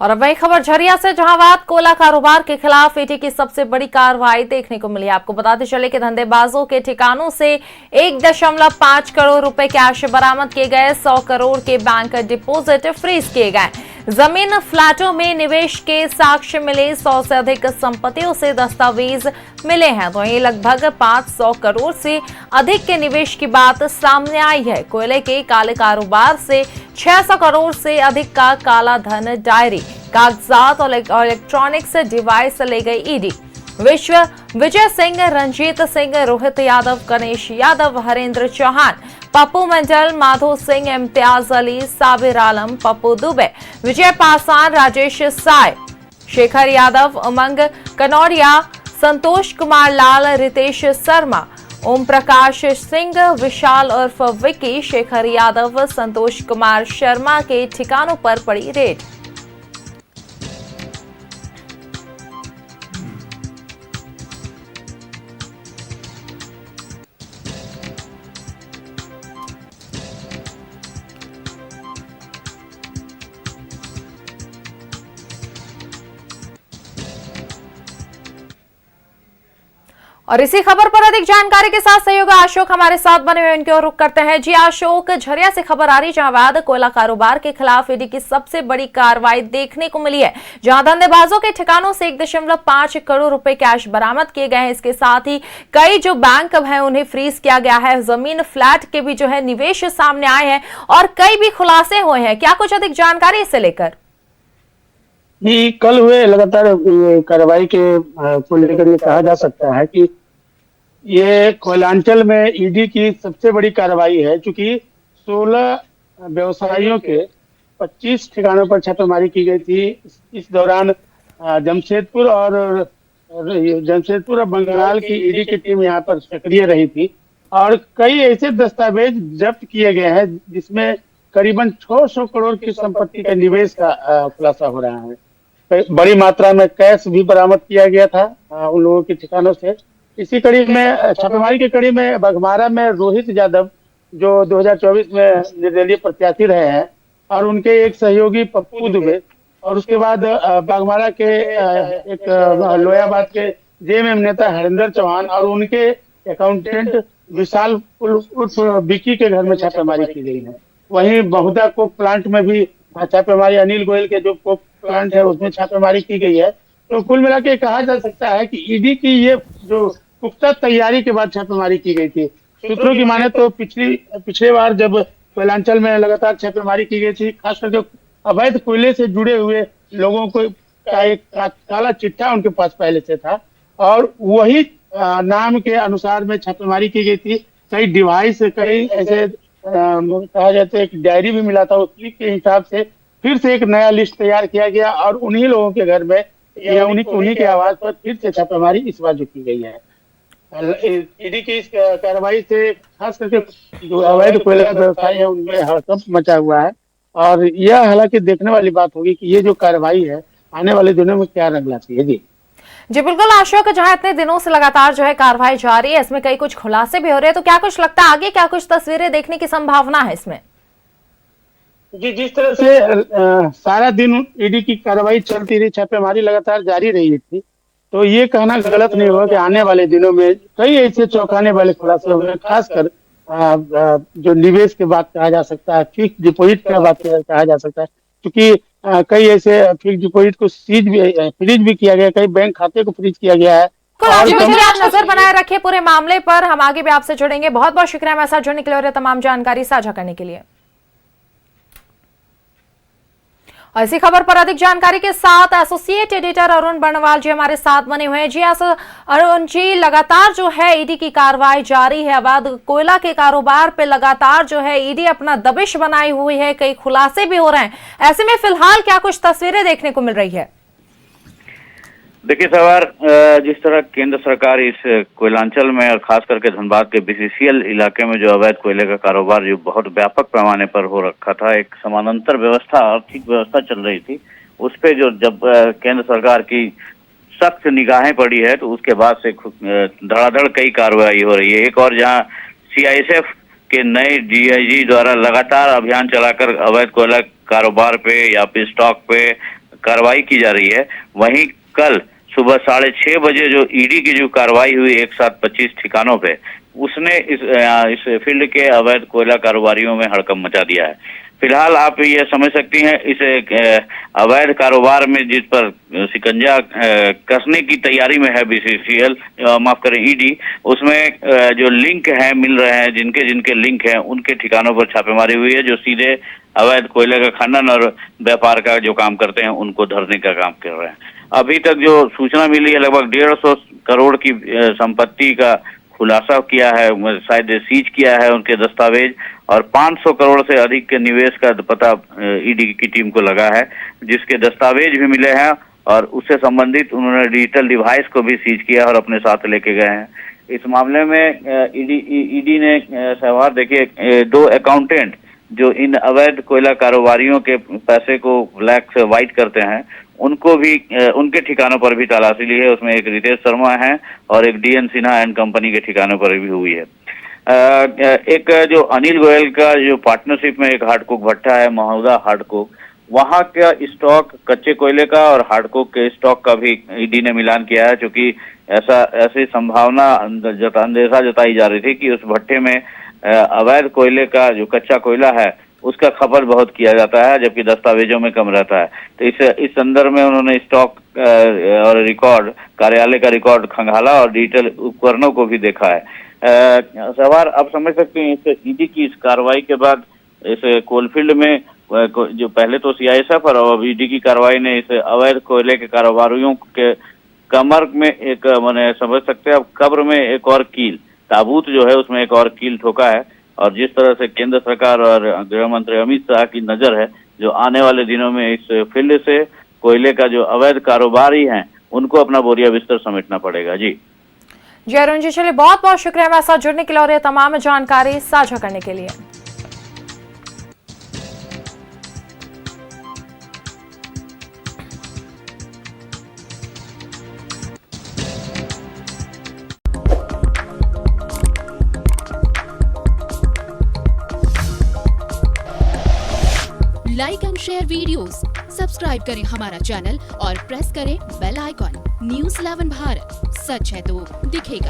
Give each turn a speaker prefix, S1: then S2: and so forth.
S1: और अब वही खबर झरिया से, जहां अवैध कोयला कारोबार के खिलाफ ईडी की सबसे बड़ी कार्रवाई देखने को मिली। आपको बताते चले कि धंधेबाजों के ठिकानों से 1.5 करोड़ रुपए कैश बरामद किए गए, 100 करोड़ के बैंक डिपॉजिट फ्रीज किए गए, जमीन फ्लैटों में निवेश के साक्ष्य मिले, 100 से अधिक संपत्तियों से दस्तावेज मिले हैं। तो ये लगभग 500 करोड़ से अधिक के निवेश की बात सामने आई है। कोयले के काले कारोबार से 600 करोड़ से अधिक का काला धन, डायरी, कागजात और इलेक्ट्रॉनिक्स डिवाइस ले गई ईडी। विजय सिंह, रंजीत सिंह, रोहित यादव, गणेश यादव, हरेंद्र चौहान, पप्पू मंडल, माधो सिंह, इम्तियाज अली, साबिर आलम, पप्पू दुबे, विजय पासवान, राजेश साय, शेखर यादव, उमंग कनौरिया, संतोष कुमार लाल, रितेश शर्मा, ओम प्रकाश सिंह, विशाल उर्फ विकी, शेखर यादव, संतोष कुमार शर्मा के ठिकानों पर पड़ी रेड। और इसी खबर पर अधिक जानकारी के साथ सहयोगी अशोक हमारे साथ बने हुए, उनकी ओर रुख करते हैं। जी अशोक, झरिया से खबर आ रही जहां अवैध कोयला कारोबार के खिलाफ ईडी की सबसे बड़ी कार्रवाई देखने को मिली है, जहां धंधेबाजों के ठिकानों से 1.5 करोड़ रुपए कैश बरामद किए गए हैं। इसके साथ ही कई जो बैंक हैं उन्हें फ्रीज किया गया है, जमीन फ्लैट के भी जो है निवेश सामने आए हैं और कई भी खुलासे हुए हैं। क्या कुछ अधिक जानकारी इसे लेकर?
S2: जी, कल हुए लगातार कार्रवाई के को लेकर ये कहा जा सकता है कि ये कोयलांचल में ईडी की सबसे बड़ी कार्रवाई है, क्योंकि 16 व्यवसायियों के 25 ठिकानों पर छापेमारी की गई थी। इस दौरान जमशेदपुर और बंगाल की ईडी की टीम यहाँ पर सक्रिय रही थी और कई ऐसे दस्तावेज जब्त किए गए हैं जिसमें करीबन 600 करोड़ की संपत्ति के निवेश का खुलासा हो रहा है। बड़ी मात्रा में कैश भी बरामद किया गया था उन लोगों के ठिकानों से। इसी कड़ी में छापेमारी की कड़ी में बघमारा में रोहित यादव, जो 2024 में निर्दलीय प्रत्याशी रहे हैं, और उनके एक सहयोगी पप्पू दुबे, और उसके बाद बागमारा के एक लोयाबाद के जेएमएम नेता हरेंद्र चौहान और उनके अकाउंटेंट विशाल उर्फ विकी के घर में छापेमारी की गई है। वहीं बहुधा कोक प्लांट में भी छापेमारी, अनिल गोयल के जो कोक प्लांट है उसमें छापेमारी की गई है। तो कुल मिला के कहा जा सकता है कि ईडी की ये जो पुख्ता तैयारी के बाद छापेमारी की गई थी। सूत्रों की माने तो पिछले बार जब कोयलांचल में लगातार छापेमारी की गई थी, खास करके अवैध कोयले से जुड़े हुए लोगों को का एक काला चिट्ठा उनके पास पहले से था और वही नाम के अनुसार में छापेमारी की गई थी। कई डिवाइस, कई ऐसे कहा जाता है एक डायरी भी मिला था, उसी के हिसाब से फिर से एक नया लिस्ट तैयार किया गया और उन्हीं लोगों के घर में या उन्हीं के आवाज पर फिर से छापेमारी इस बार जो की गई है। ईडी की इस कार्रवाई से खास करके जो अवैध कोयला व्यवसायी है उनमें हड़कंप मचा हुआ है और यह हालांकि देखने वाली बात होगी कि ये जो कार्रवाई है आने वाले दिनों में क्या रंग लाती है।
S1: जी बिल्कुल अशोक, जहां इतने दिनों से लगातार जो है कार्रवाई जारी है, इसमें कई कुछ खुलासे भी हो रहे हैं, तो क्या कुछ लगता है आगे क्या कुछ तस्वीरें देखने की संभावना है इसमें?
S2: जी, जिस तरह से सारा दिन ईडी की कार्रवाई चलती रही, छापेमारी लगातार जारी रही थी, तो ये कहना गलत नहीं होगा कि आने वाले दिनों में कई ऐसे चौंकाने वाले खुलासे होंगे। खासकर जो निवेश की बात कहा जा सकता है, फिक्स डिपॉजिट की बात कहा जा सकता है, क्योंकि कई ऐसे फिक्स डिपॉजिट को फ्रीज भी किया गया, कई बैंक खाते को फ्रीज किया गया है।
S1: आप नजर बनाए रखे पूरे मामले पर, हम आगे भी आपसे जुड़ेंगे। बहुत बहुत शुक्रिया हमारे साथ जुड़ने के लिए और तमाम जानकारी साझा करने के लिए। और इसी खबर पर अधिक जानकारी के साथ एसोसिएट एडिटर अरुण बर्णवाल जी हमारे साथ बने हुए हैं। जी अरुण जी, लगातार जो है ईडी की कार्रवाई जारी है, अवैध कोयला के कारोबार पे लगातार जो है ईडी अपना दबिश बनाई हुई है, कई खुलासे भी हो रहे हैं। ऐसे में फिलहाल क्या कुछ तस्वीरें देखने को मिल रही है?
S3: देखिए सवार, जिस तरह केंद्र सरकार इस कोयलांचल में और खास करके धनबाद के बीसीसीएल इलाके में जो अवैध कोयले का कारोबार जो बहुत व्यापक पैमाने पर हो रखा था, एक समानांतर व्यवस्था, आर्थिक व्यवस्था चल रही थी, उस पे जो जब केंद्र सरकार की सख्त निगाहें पड़ी है तो उसके बाद से धड़ाधड़ कई कार्रवाई हो रही है। एक और जहां सीआईएसएफ के नए डीआईजी द्वारा लगातार अभियान चलाकर अवैध कोयला कारोबार पे या फिर स्टॉक पे कार्रवाई की जा रही है, वहीं कल सुबह 6:30 बजे जो ईडी की जो कार्रवाई हुई एक साथ 25 ठिकानों पे, उसने इस फील्ड के अवैध कोयला कारोबारियों में हड़कंप मचा दिया है। फिलहाल आप ये समझ सकती हैं इस अवैध कारोबार में जिस पर शिकंजा कसने की तैयारी में है बीसीसीएल, माफ करें ईडी, उसमें जो लिंक है मिल रहे हैं, जिनके जिनके लिंक हैं उनके ठिकानों पर छापेमारी हुई है, जो सीधे अवैध कोयले का खनन और व्यापार का जो काम करते हैं उनको धरने का काम कर रहे हैं। अभी तक जो सूचना मिली है लगभग 150 करोड़ की संपत्ति का खुलासा किया है, शायद सीज किया है उनके दस्तावेज, और 500 करोड़ से अधिक के निवेश का पता ईडी की टीम को लगा है, जिसके दस्तावेज भी मिले हैं और उससे संबंधित उन्होंने डिजिटल डिवाइस को भी सीज किया और अपने साथ लेके गए हैं। इस मामले में ईडी ने सहवार देखिए 2 अकाउंटेंट जो इन अवैध कोयला कारोबारियों के पैसे को ब्लैक से व्हाइट करते हैं, उनको भी उनके ठिकानों पर भी तलाशी ली है। उसमें एक रितेश शर्मा है और एक डीएन सिन्हा एंड कंपनी के ठिकानों पर भी हुई है। एक जो अनिल गोयल का जो पार्टनरशिप में एक हार्डकोक भट्टा है, महोदा हार्डकोक, वहां का स्टॉक कच्चे कोयले का और हार्डकोक के स्टॉक का भी ईडी ने मिलान किया है, क्योंकि ऐसी संभावना अंदेशा जताई जा रही थी कि उस भट्टे में अवैध कोयले का जो कच्चा कोयला है उसका खपत बहुत किया जाता है, जबकि दस्तावेजों में कम रहता है। तो इस संदर्भ में उन्होंने स्टॉक और रिकॉर्ड, कार्यालय का रिकॉर्ड खंगाला और डिजिटल उपकरणों को भी देखा है। सवार आप समझ सकते हैं इस ईडी की इस कार्रवाई के बाद इस कोलफील्ड में जो पहले तो सीआईएसएफ और अब ईडी की कार्रवाई ने इस अवैध कोयले के कारोबारियों के कमर में एक मैंने समझ सकते हैं अब कब्र में एक और कील, ताबूत जो है उसमें एक और कील ठोका है। और जिस तरह से केंद्र सरकार और गृह मंत्री अमित शाह की नजर है, जो आने वाले दिनों में इस फील्ड से कोयले का जो अवैध कारोबारी हैं उनको अपना बोरिया बिस्तर समेटना पड़ेगा। जी
S1: अरुण जी, चलिए बहुत बहुत शुक्रिया हमारे साथ जुड़ने के लिए और ये तमाम जानकारी साझा करने के लिए।
S4: Like and share videos, subscribe करें हमारा चैनल और प्रेस करें बेल आइकॉन। न्यूज़ 11 भारत, सच है तो दिखेगा।